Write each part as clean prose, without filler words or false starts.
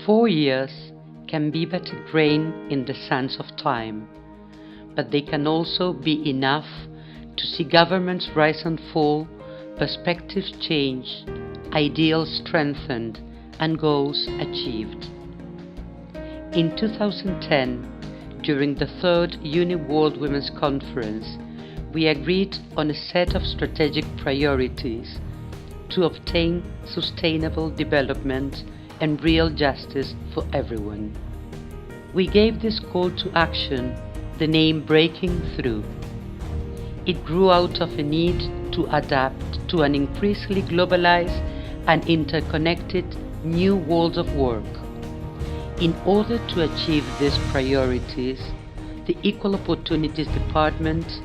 4 years can be but a grain in the sands of time, but they can also be enough to see governments rise and fall, perspectives change, ideals strengthened, and goals achieved. In 2010, during the third UNI World Women's Conference, we agreed on a set of strategic priorities to obtain sustainable development and real justice for everyone. We gave this call to action the name Breaking Through. It grew out of a need to adapt to an increasingly globalized and interconnected new world of work. In order to achieve these priorities, the Equal Opportunities Department,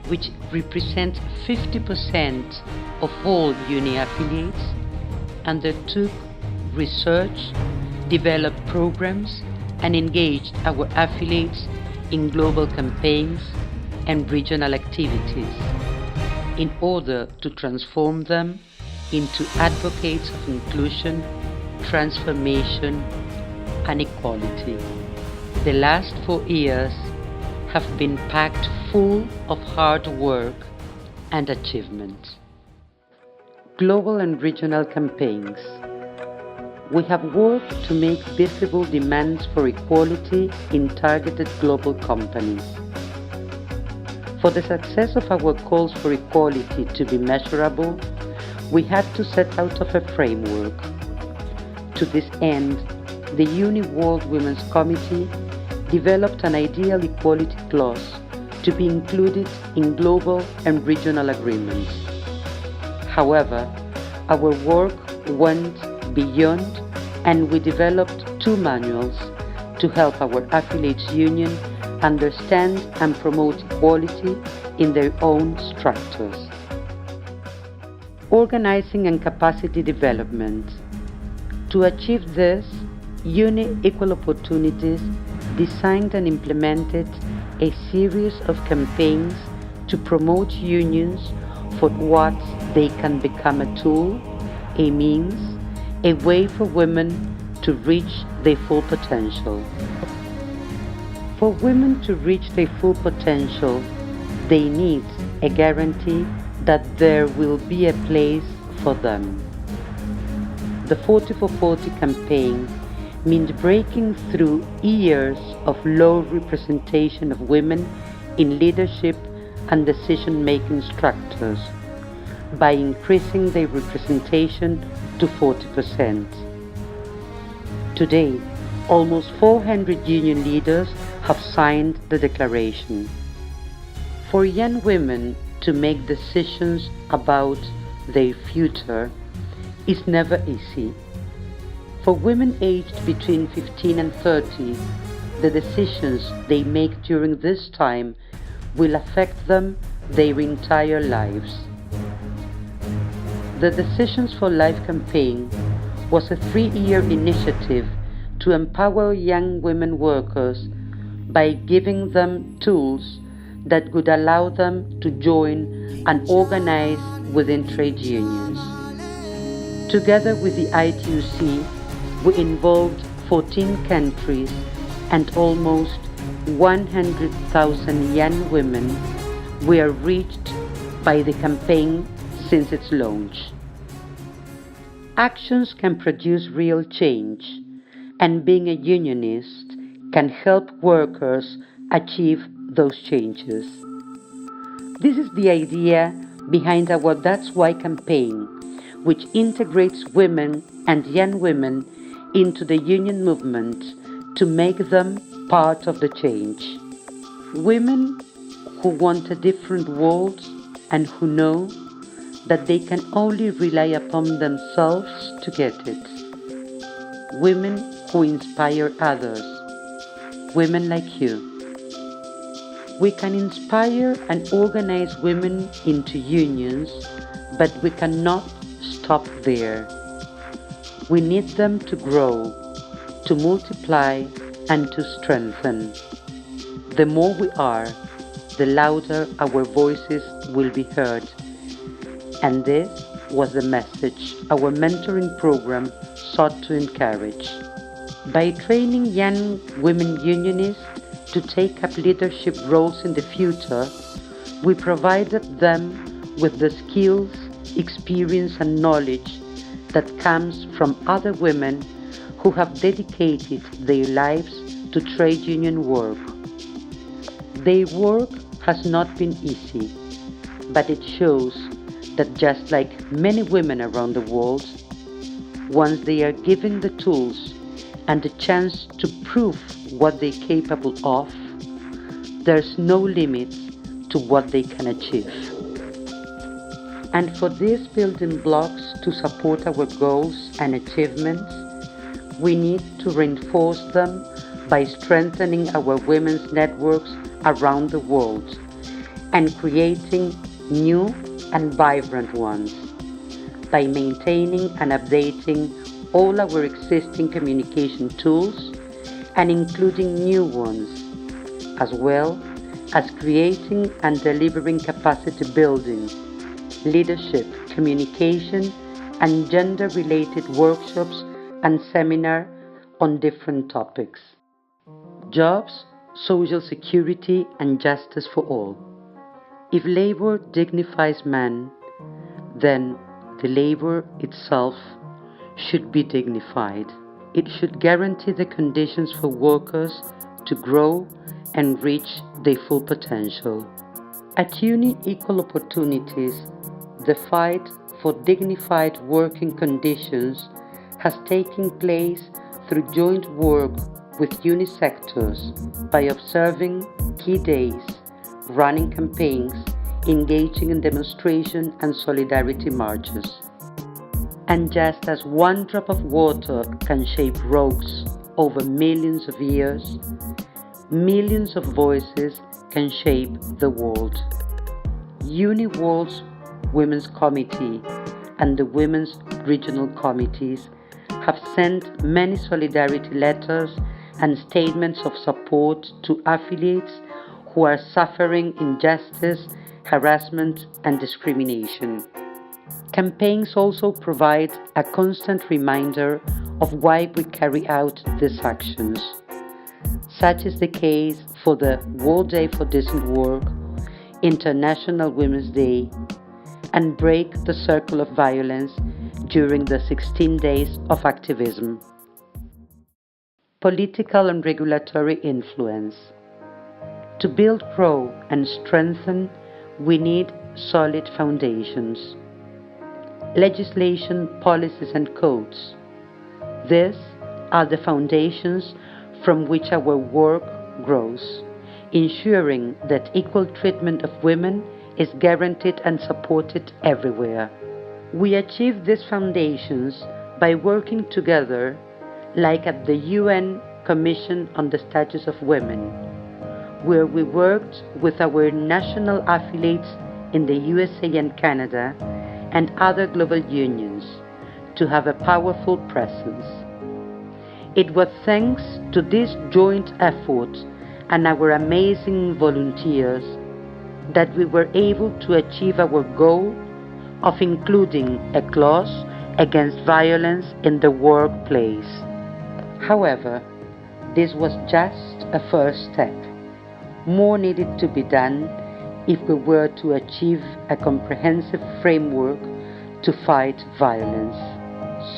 which represents 50% of all UNI affiliates, undertook research, developed programs, and engaged our affiliates in global campaigns and regional activities in order to transform them into advocates of inclusion, transformation, and equality. The last 4 years have been packed full of hard work and achievement. Global and regional campaigns. We have worked to make visible demands for equality in targeted global companies. For the success of our calls for equality to be measurable, we had to set out of a framework. To this end, the UNI World Women's Committee developed an ideal equality clause to be included in global and regional agreements. However, our work went beyond, and we developed 2 manuals to help our affiliates union understand and promote equality in their own structures. Organizing and capacity development. To achieve this, UNI Equal Opportunities designed and implemented a series of campaigns to promote unions for what they can become a tool, a means, a way for women to reach their full potential. For women to reach their full potential, they need a guarantee that there will be a place for them. The 40 for 40 campaign means breaking through years of low representation of women in leadership and decision-making structures by increasing their representation to 40%. Today, almost 400 union leaders have signed the declaration. For young women to make decisions about their future is never easy. For women aged between 15 and 30, the decisions they make during this time will affect them their entire lives. The Decisions for Life campaign was a 3-year initiative to empower young women workers by giving them tools that would allow them to join and organize within trade unions. Together with the ITUC, we involved 14 countries and almost 100,000 young women were reached by the campaign since its launch. Actions can produce real change, and being a unionist can help workers achieve those changes. This is the idea behind our That's Why campaign, which integrates women and young women into the union movement to make them part of the change. Women who want a different world and who know that they can only rely upon themselves to get it. Women who inspire others. Women like you. We can inspire and organize women into unions, but we cannot stop there. We need them to grow, to multiply, and to strengthen. The more we are, the louder our voices will be heard. And this was the message our mentoring program sought to encourage. By training young women unionists to take up leadership roles in the future, we provided them with the skills, experience, and knowledge that comes from other women who have dedicated their lives to trade union work. Their work has not been easy, but it shows that just like many women around the world, once they are given the tools and the chance to prove what they're capable of, there's no limit to what they can achieve. And for these building blocks to support our goals and achievements, we need to reinforce them by strengthening our women's networks around the world and creating new and vibrant ones, by maintaining and updating all our existing communication tools and including new ones, as well as creating and delivering capacity building, leadership, communication, and gender-related workshops and seminars on different topics. Jobs, social security, and justice for all. If labor dignifies man, then the labor itself should be dignified. It should guarantee the conditions for workers to grow and reach their full potential. At UNI Equal Opportunities, the fight for dignified working conditions has taken place through joint work with UNI sectors by observing key days, running campaigns, engaging in demonstration and solidarity marches. And just as one drop of water can shape rocks over millions of years, millions of voices can shape the world. UNI World's Women's Committee and the Women's Regional Committees have sent many solidarity letters and statements of support to affiliates who are suffering injustice, harassment, and discrimination. Campaigns also provide a constant reminder of why we carry out these actions. Such is the case for the World Day for Decent Work, International Women's Day, and Break the Circle of Violence during the 16 days of activism. Political and regulatory influence. To build, grow, and strengthen, we need solid foundations. Legislation, policies, and codes. These are the foundations from which our work grows, ensuring that equal treatment of women is guaranteed and supported everywhere. We achieve these foundations by working together, like at the UN Commission on the Status of Women, where we worked with our national affiliates in the USA and Canada and other global unions to have a powerful presence. It was thanks to this joint effort and our amazing volunteers that we were able to achieve our goal of including a clause against violence in the workplace. However, this was just a first step. More needed to be done if we were to achieve a comprehensive framework to fight violence.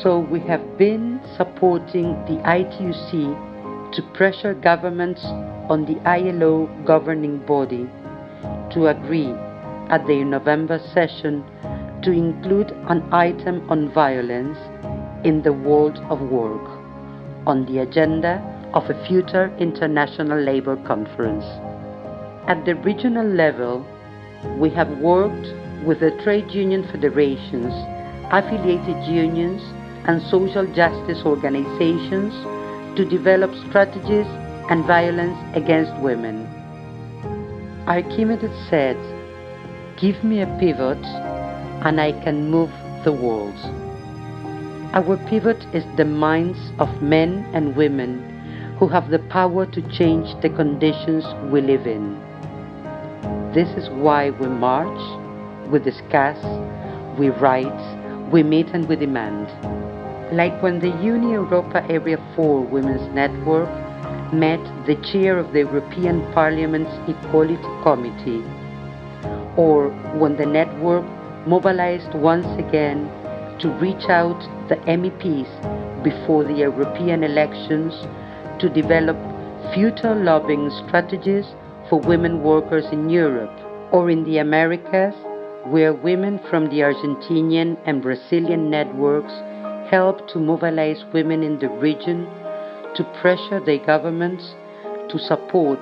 So we have been supporting the ITUC to pressure governments on the ILO governing body to agree at their November session to include an item on violence in the world of work on the agenda of a future International Labour Conference. At the regional level, we have worked with the trade union federations, affiliated unions, and social justice organizations to develop strategies and violence against women. Archimedes said, "Give me a pivot and I can move the world." Our pivot is the minds of men and women who have the power to change the conditions we live in. This is why we march, we discuss, we write, we meet, and we demand. Like when the Uni Europa Area 4 Women's Network met the chair of the European Parliament's Equality Committee, or when the network mobilized once again to reach out the MEPs before the European elections to develop future lobbying strategies for women workers in Europe, or in the Americas, where women from the Argentinian and Brazilian networks helped to mobilize women in the region to pressure their governments to support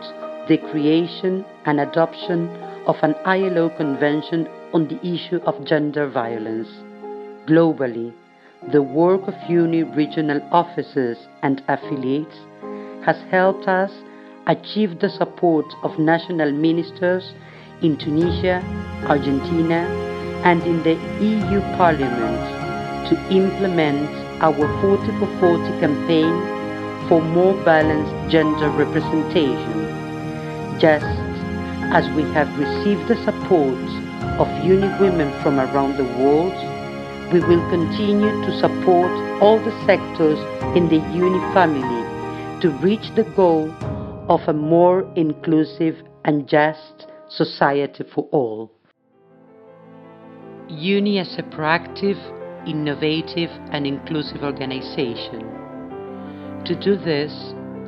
the creation and adoption of an ILO convention on the issue of gender violence. Globally, the work of UNI regional offices and affiliates has helped us achieve the support of national ministers in Tunisia, Argentina, and in the EU Parliament to implement our 40 for 40 campaign for more balanced gender representation. Just as we have received the support of UNI women from around the world, we will continue to support all the sectors in the UNI family to reach the goal of a more inclusive and just society for all. UNI as a proactive, innovative and inclusive organization. To do this,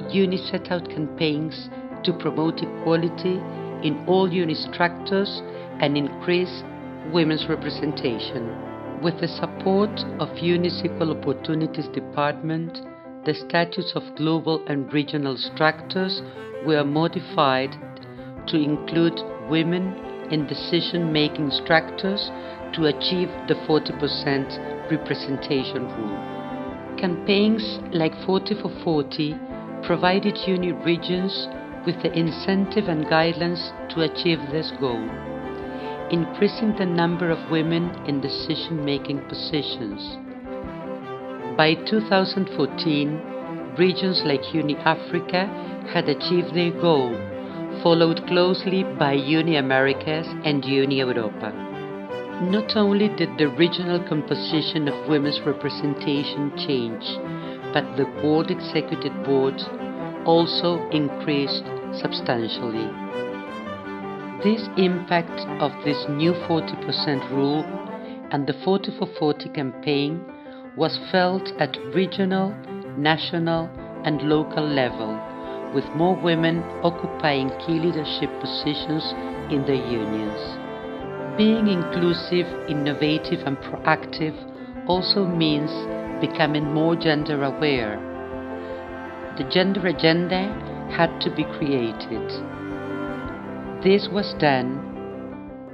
UNI set out campaigns to promote equality in all UNI structures and increase women's representation. With the support of UNI's Equal Opportunities Department, the statutes of global and regional structures were modified to include women in decision-making structures to achieve the 40% representation rule. Campaigns like 40 for 40 provided UNI regions with the incentive and guidelines to achieve this goal, increasing the number of women in decision-making positions. By 2014, regions like UNI Africa had achieved their goal, followed closely by UNI Americas and UNI Europa. Not only did the regional composition of women's representation change, but the executive board also increased substantially. This impact of this new 40% rule and the 40 for 40 campaign was felt at regional, national and local level, with more women occupying key leadership positions in their unions. Being inclusive, innovative and proactive also means becoming more gender aware. The gender agenda had to be created. This was done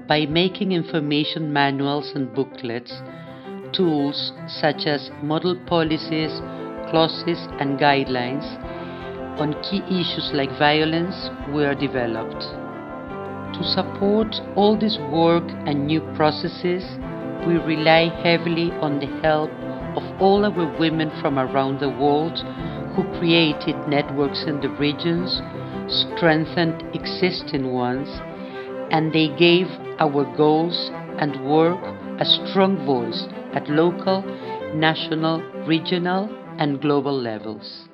by making information manuals and booklets. Tools such as model policies, clauses and guidelines on key issues like violence were developed. To support all this work and new processes, we rely heavily on the help of all our women from around the world who created networks in the regions, strengthened existing ones, and they gave our goals and work a strong voice at local, national, regional and global levels.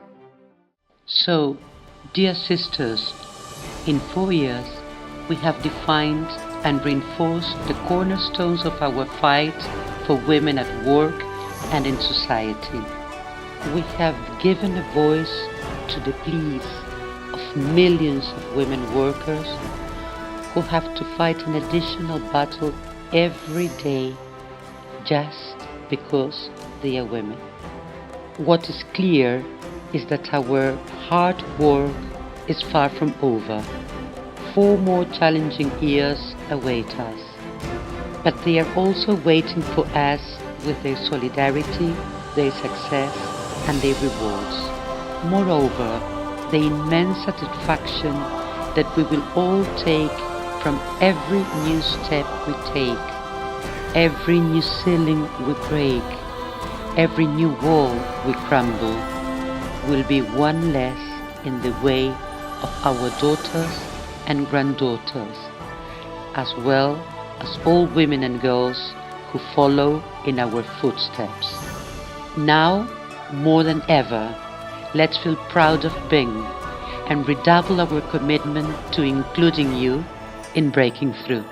So, dear sisters, in 4 years, we have defined and reinforced the cornerstones of our fight for women at work and in society. We have given a voice to the pleas of millions of women workers who have to fight an additional battle every day just because they are women. What is clear is that our hard work is far from over. 4 more challenging years await us, but they are also waiting for us with their solidarity, their success and their rewards. Moreover, the immense satisfaction that we will all take from every new step we take, every new ceiling we break, every new wall we crumble, will be one less in the way of our daughters and granddaughters, as well as all women and girls who follow in our footsteps. Now, more than ever, let's feel proud of Bing and redouble our commitment to including you in breaking through.